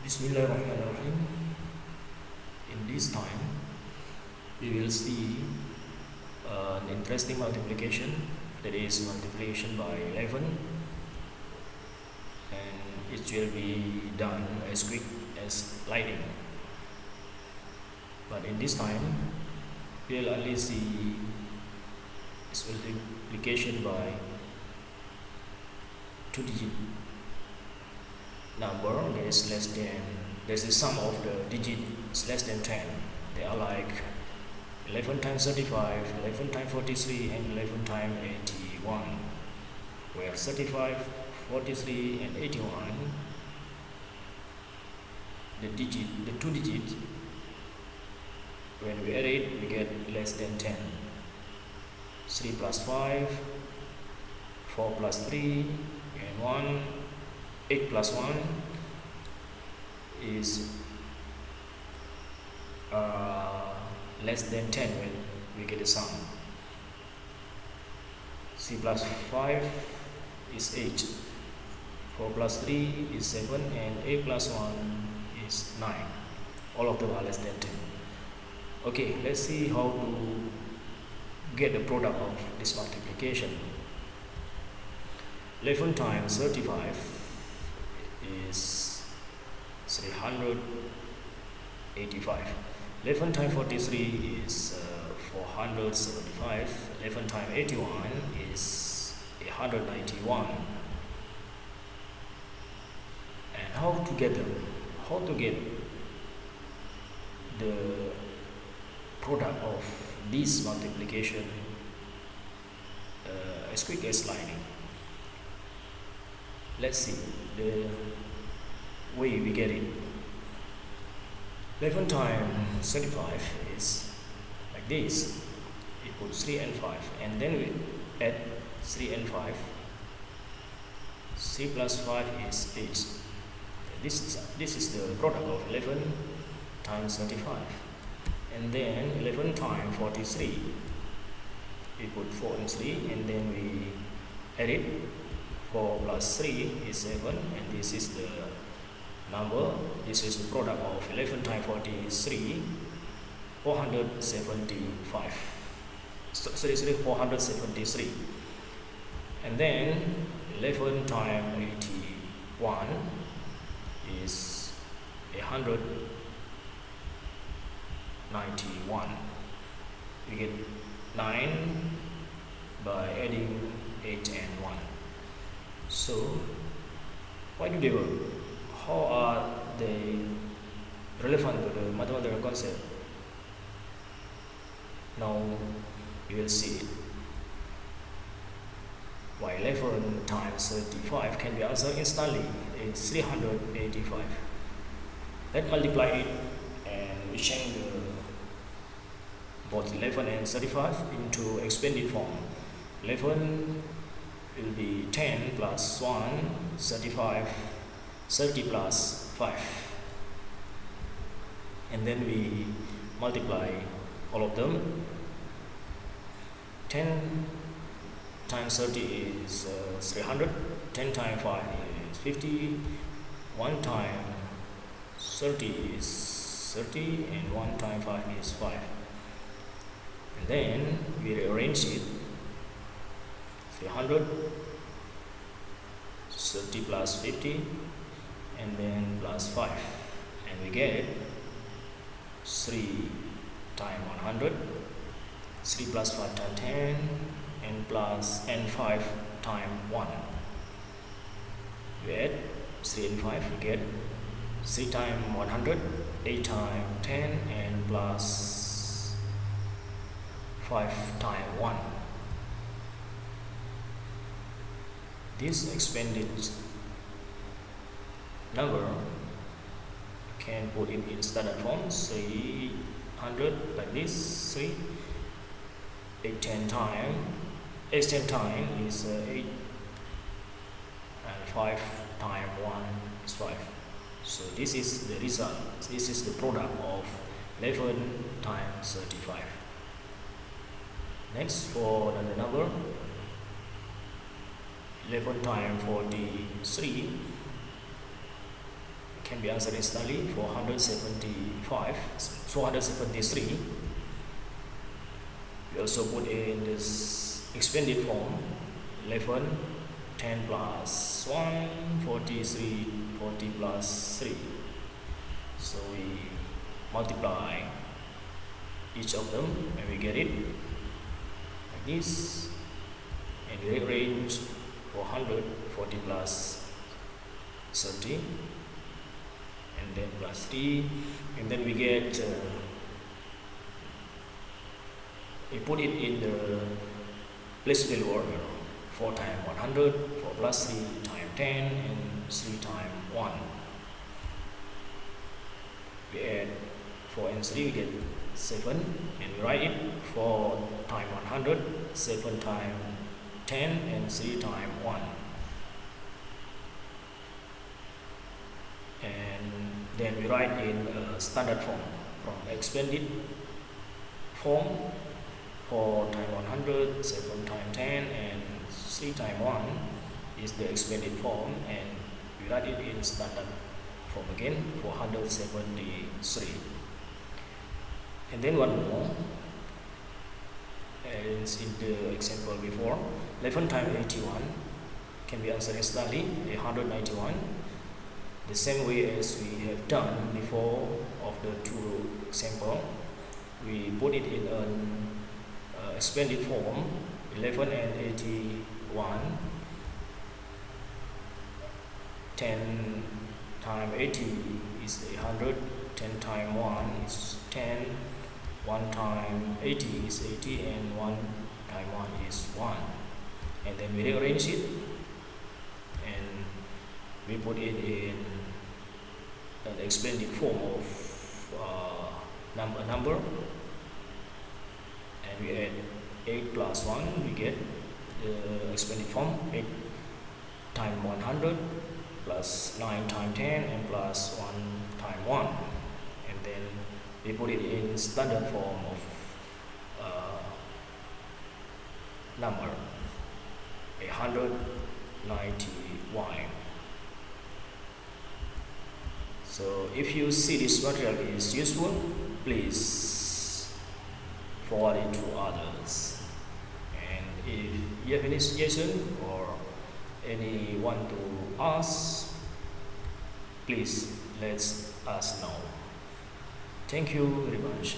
Bismillahirrahmanirrahim. In this time, we will see an interesting multiplication, that is multiplication by 11, and it will be done as quick as lightning. But in this time, we will only see this multiplication by two-digit number that is less than, there's the sum of the digits less than 10. They are like 11 times 35, 11 times 43, and 11 times 81, where 35, 43, and 81, the two digits, when we add it, we get less than 10. 3 plus 5, 4 plus 3, and 1, 8 plus 1 is less than 10 when we get the sum. 3 plus 5 is 8, 4 plus 3 is 7, and 8 plus 1 is 9. All of them are less than 10. Okay, let's see how to get the product of this multiplication. 11 times 35 is 385. 11 times 43 is 475. 11 times 81 is 191. And how to get them? How to get the product of this multiplication as quick as lightning? Let's see the way we get it. 11 times 35 is like this. We put 3 and 5, and then we add 3 and 5. 3 plus 5 is 8. This is the product of 11 times 35. And then 11 times 43. We put 4 and 3, and then we add it. 4 plus 3 is 7, and this is the number. This is the product of 11 times 43, 475. So 473. And then 11 times 81 is 191. We get 9 by adding 8 and 1. So, why do they work? How are they relevant to the mathematical concept? Now, you will see it. Why 11 times 35 can be answered instantly is 385. Let's multiply it, and we change both 11 and 35 into expanded form. 11 will be 10 plus 1, 35, 30 plus 5. And then we multiply all of them. 10 times 30 is 300. 10 times 5 is 50. 1 times 30 is 30, and 1 times 5 is 5. And then we rearrange it. 300, 30 plus 50, and then plus 5, and we get 3 times 100, 3 plus 5 times 10, and 5 times 1. We add 3 and 5, we get 3 times 100, 8 times 10, and plus 5 times 1. This expanded number can put it in standard form. 300 like this. 3, 8 10 times. 8 10 times is 8, and 5 times 1 is 5. So this is the result. This is the product of 11 times 35. Next, for the number 11 times 43 can be answered instantly. 473. We also put in this expanded form. 11, 10 plus 1, 43, 40 plus 3. So we multiply each of them and we get it like this, and we rearrange 440 plus 30 and then plus 3, and then we get we put it in the place value order. 4 times 100, 4 plus 3 times 10, and 3 times 1. We add 4 and 3, we get 7, and we write it. 4 times 100, 7 times 10, and 3 times 1. And then we write in standard form from expanded form. 4 times 100, 7 times 10, and 3 times 1 is the expanded form, and we write it in standard form again. 473. And then one more, as in the example before. 11 times 81 can be answered instantly. 191. The same way as we have done before of the two example, we put it in an expanded form. 11 and 81. 10 times 80 is 100. 10 times 1 is 10. 1 times 80 is 80, and 1 times 1 is 1. And then we rearrange it and we put it in an expanded form of number, and we add 8 plus 1, we get the expanded form. 8 times 100 plus 9 times 10 and plus 1 times 1, and then we put it in standard form of number. 191. So if you see this material is useful, please forward it to others. And if you have any suggestion or anyone to ask, please let us know. Thank you very much.